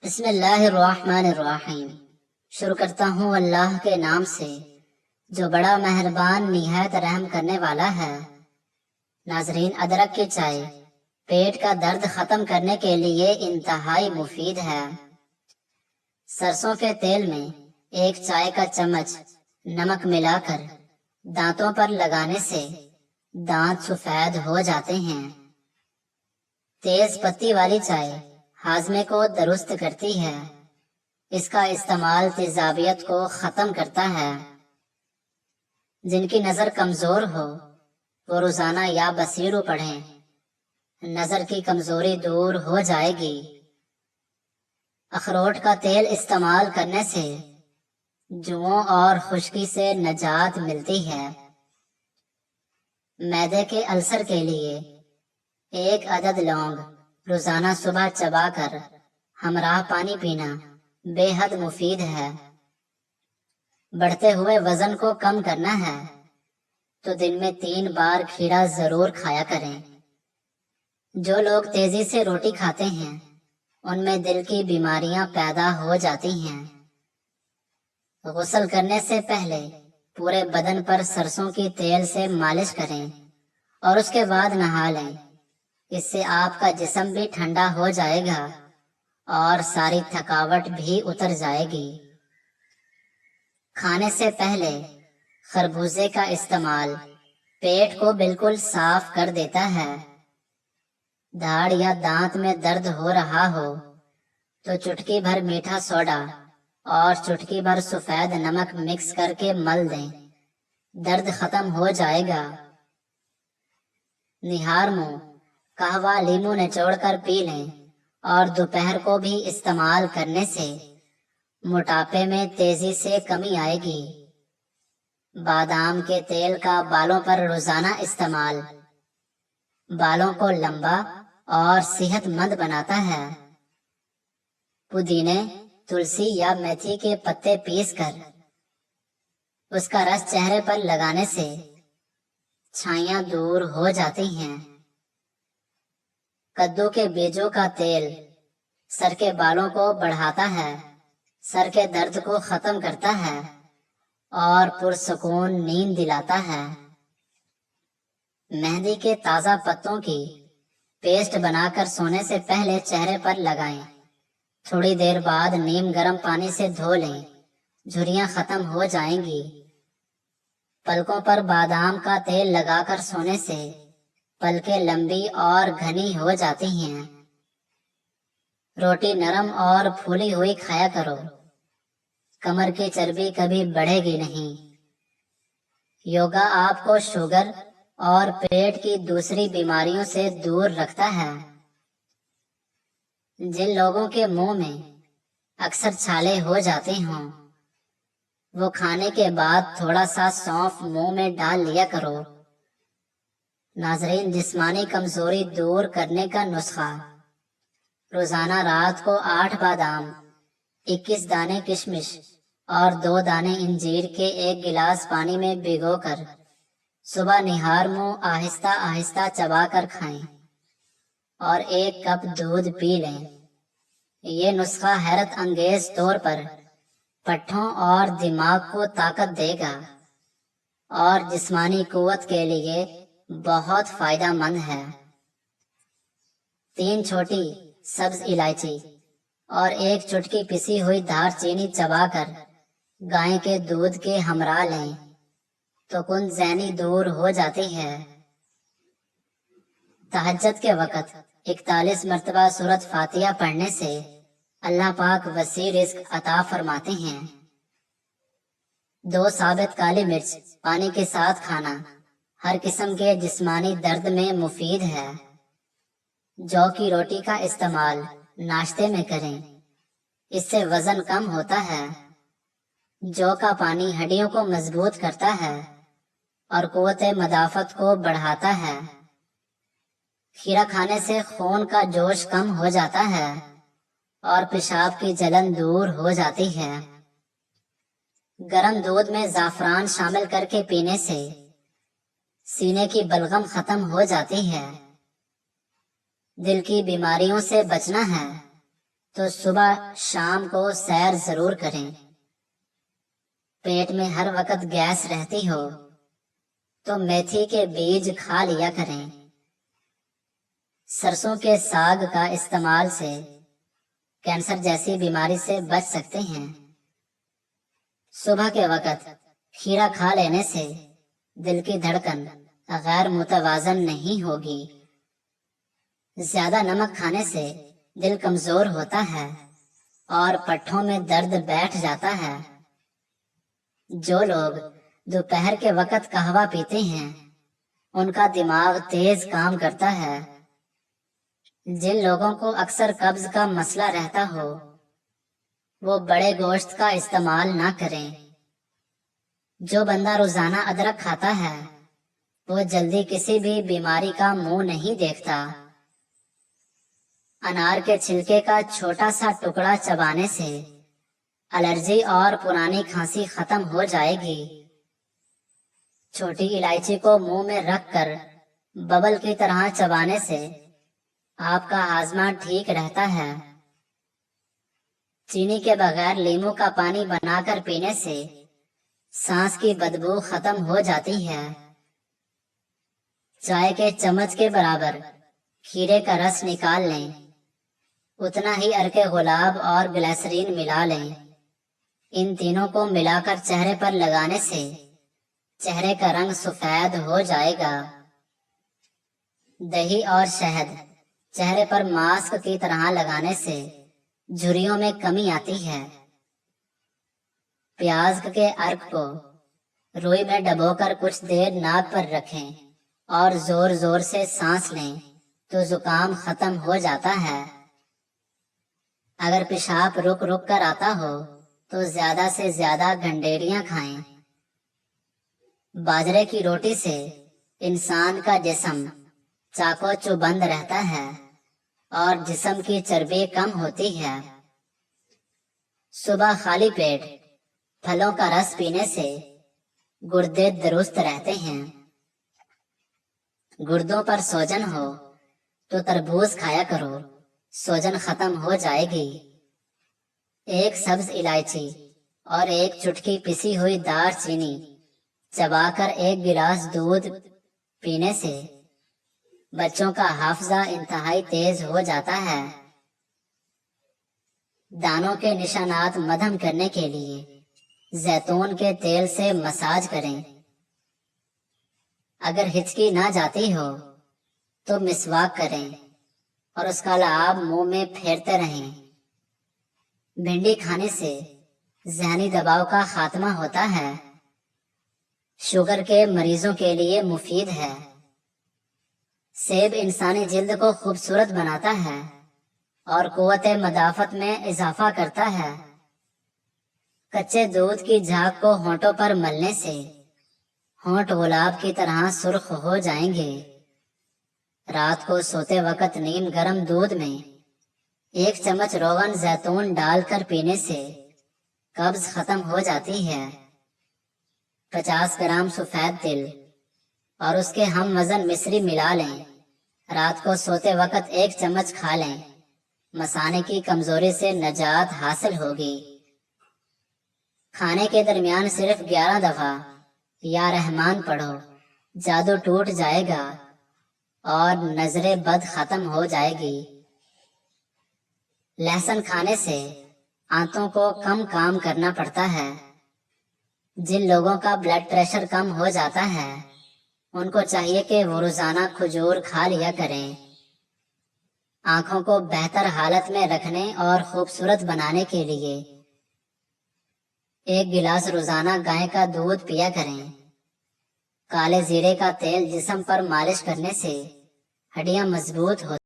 بسم اللہ الرحمن الرحیم۔ شروع کرتا ہوں اللہ کے نام سے جو بڑا مہربان نہایت رحم کرنے والا ہے۔ ناظرین، ادرک کی چائے پیٹ کا درد ختم کرنے کے لیے انتہائی مفید ہے۔ سرسوں کے تیل میں ایک چائے کا چمچ نمک ملا کر دانتوں پر لگانے سے دانت سفید ہو جاتے ہیں۔ تیز پتی والی چائے ہاضمے کو درست کرتی ہے۔ اس کا استعمال تیزابیت کو ختم کرتا ہے۔ جن کی نظر کمزور ہو وہ روزانہ یا بصیرو پڑھیں، نظر کی کمزوری دور ہو جائے گی۔ اخروٹ کا تیل استعمال کرنے سے جوؤں اور خشکی سے نجات ملتی ہے۔ معدے کے السر کے لیے 1 عدد لونگ روزانہ صبح چبا کر ہمراہ پانی پینا بے حد مفید ہے۔ بڑھتے ہوئے وزن کو کم کرنا ہے تو دن میں 3 بار کھیرا ضرور کھایا کریں۔ جو لوگ تیزی سے روٹی کھاتے ہیں ان میں دل کی بیماریاں پیدا ہو جاتی ہیں۔ غسل کرنے سے پہلے پورے بدن پر سرسوں کی تیل سے مالش کریں اور اس کے بعد نہا لیں۔ اس سے آپ کا جسم بھی ٹھنڈا ہو جائے گا اور ساری تھکاوٹ بھی اتر جائے گی۔ کھانے سے پہلے خربوزے کا استعمال پیٹ کو بالکل صاف کر دیتا ہے۔ دھاڑ یا دانت میں درد ہو رہا ہو تو چٹکی بھر میٹھا سوڈا اور چٹکی بھر سفید نمک مکس کر کے مل دیں، درد ختم ہو جائے گا۔ نہار منہ قہوہ لیمو نچوڑ کر پی لیں اور دوپہر کو بھی استعمال کرنے سے موٹاپے میں تیزی سے کمی آئے گی۔ بادام کے تیل کا بالوں پر روزانہ استعمال بالوں کو لمبا اور صحت مند بناتا ہے۔ پودینے، تلسی یا میتھی کے پتے پیس کر اس کا رس چہرے پر لگانے سے چھائیاں دور ہو جاتی ہیں۔ کدو کے بیجوں کا تیل سر کے بالوں کو بڑھاتا ہے، سر کے درد کو ختم کرتا ہے اور پرسکون نیند دلاتا ہے۔ مہندی کے تازہ پتوں کی پیسٹ بنا کر سونے سے پہلے چہرے پر لگائیں، تھوڑی دیر بعد نیم گرم پانی سے دھو لیں، جھریاں ختم ہو جائیں گی۔ پلکوں پر بادام کا تیل لگا کر سونے سے پلکیں لمبی اور گھنی ہو جاتی ہیں۔ روٹی نرم اور پھولی ہوئی کھایا کرو، کمر کی چربی کبھی بڑھے گی نہیں۔ یوگا آپ کو شوگر اور پیٹ کی دوسری بیماریوں سے دور رکھتا ہے۔ جن لوگوں کے منہ میں اکثر چھالے ہو جاتے ہوں وہ کھانے کے بعد تھوڑا سا سونف منہ میں ڈال لیا کرو۔ ناظرین، جسمانی کمزوری دور کرنے کا نسخہ: روزانہ رات کو 8 بادام، 21 دانے کشمش اور 2 دانے انجیر کے 1 گلاس پانی میں بھگو کر صبح نہار منہ آہستہ آہستہ چبا کر کھائیں اور 1 کپ دودھ پی لیں۔ یہ نسخہ حیرت انگیز طور پر پٹھوں اور دماغ کو طاقت دے گا اور جسمانی قوت کے لیے بہت فائدہ مند ہے۔ 3 چھوٹی سبز الائچی اور 1 چٹکی پسی ہوئی دار چینی چبا کر گائے کے دودھ کے ہمراہ لیں تو کن ذہنی دور ہو جاتی ہے۔ تہجد کے وقت 41 مرتبہ سورۃ فاتحہ پڑھنے سے اللہ پاک وسیع رزق عطا فرماتے ہیں۔ 2 ثابت کالی مرچ پانی کے ساتھ کھانا ہر قسم کے جسمانی درد میں مفید ہے۔ جو کی روٹی کا استعمال ناشتے میں کریں، اس سے وزن کم ہوتا ہے۔ جو کا پانی ہڈیوں کو مضبوط کرتا ہے اور قوت مدافعت کو بڑھاتا ہے۔ کھیرا کھانے سے خون کا جوش کم ہو جاتا ہے اور پیشاب کی جلن دور ہو جاتی ہے۔ گرم دودھ میں زعفران شامل کر کے پینے سے سینے کی بلغم ختم ہو جاتی ہے۔ دل کی بیماریوں سے بچنا ہے تو صبح شام کو سیر ضرور کریں۔ پیٹ میں ہر وقت گیس رہتی ہو تو میتھی کے بیج کھا لیا کریں۔ سرسوں کے ساگ کا استعمال سے کینسر جیسی بیماری سے بچ سکتے ہیں۔ صبح کے وقت کھیرا کھا لینے سے دل کی دھڑکن غیر متوازن نہیں ہوگی۔ زیادہ نمک کھانے سے دل کمزور ہوتا ہے اور پٹھوں میں درد بیٹھ جاتا ہے۔ جو لوگ دوپہر کے وقت قہوہ پیتے ہیں ان کا دماغ تیز کام کرتا ہے۔ جن لوگوں کو اکثر قبض کا مسئلہ رہتا ہو وہ بڑے گوشت کا استعمال نہ کریں۔ جو بندہ روزانہ ادرک کھاتا ہے وہ جلدی کسی بھی بیماری کا منہ نہیں دیکھتا۔ انار کے چھلکے کا چھوٹا سا ٹکڑا چبانے سے الرجی اور پرانی کھانسی ختم ہو جائے گی۔ چھوٹی الائچی کو منہ میں رکھ کر ببل کی طرح چبانے سے آپ کا ہاضمہ ٹھیک رہتا ہے۔ چینی کے بغیر لیموں کا پانی بنا کر پینے سے سانس کی بدبو ختم ہو جاتی ہے۔ چائے کے چمچ کے برابر کھیرے کا رس نکال لیں، اتنا ہی عرق گلاب اور گلیسرین ملا لیں۔ ان تینوں کو ملا کر چہرے پر لگانے سے چہرے کا رنگ سفید ہو جائے گا۔ دہی اور شہد چہرے پر ماسک کی طرح لگانے سے جھریوں میں کمی آتی ہے۔ پیاز کے عرق کو روئی میں ڈبو کر کچھ دیر ناک پر رکھیں اور زور زور سے سانس لیں تو زکام ختم ہو جاتا ہے۔ اگر پیشاب رک رک کر آتا ہو تو زیادہ سے زیادہ گنڈیریاں کھائیں۔ باجرے کی روٹی سے انسان کا جسم چاقو چوبند رہتا ہے اور جسم کی چربی کم ہوتی ہے۔ صبح خالی پیٹ پھلوں کا رس پینے سے گردے درست رہتے ہیں۔ گردوں پر سوجن ہو تو تربوز کھایا کرو، سوجن ختم ہو جائے گی۔ ایک سبز الائچی اور ایک چٹکی پسی ہوئی دار چینی چبا کر ایک گلاس دودھ پینے سے بچوں کا حافظہ انتہائی تیز ہو جاتا ہے۔ دانوں کے نشانات مدھم کرنے کے لیے زیتون کے تیل سے مساج کریں۔ اگر ہچکی نہ جاتی ہو تو مسواک کریں اور اس کا لعاب منہ میں پھیرتے رہیں۔ بھنڈی کھانے سے ذہنی دباؤ کا خاتمہ ہوتا ہے۔ شوگر کے مریضوں کے لیے مفید ہے۔ سیب انسانی جلد کو خوبصورت بناتا ہے اور قوت مدافعت میں اضافہ کرتا ہے۔ کچے دودھ کی جھاگ کو ہونٹوں پر ملنے سے ہونٹ گلاب کی طرح سرخ ہو جائیں گے۔ رات کو سوتے وقت نیم گرم دودھ میں 1 چمچ روغن زیتون ڈال کر پینے سے قبض ختم ہو جاتی ہے۔ 50 گرام سفید تل اور اس کے ہم وزن مصری ملا لیں۔ رات کو سوتے وقت 1 چمچ کھا لیں۔ مثانے کی کمزوری سے نجات حاصل ہوگی۔ کھانے کے درمیان صرف 11 دفعہ یا رحمان پڑھو، جادو ٹوٹ جائے گا اور نظر بد ختم ہو جائے گی۔ لہسن کھانے سے آنتوں کو کم کام کرنا پڑتا ہے۔ جن لوگوں کا بلڈ پریشر کم ہو جاتا ہے ان کو چاہیے کہ وہ روزانہ کھجور کھا لیا کریں۔ آنکھوں کو بہتر حالت میں رکھنے اور خوبصورت بنانے کے لیے 1 گلاس روزانہ گائے کا دودھ پیا کریں۔ کالے زیرے کا تیل جسم پر مالش کرنے سے ہڈیاں مضبوط ہوتی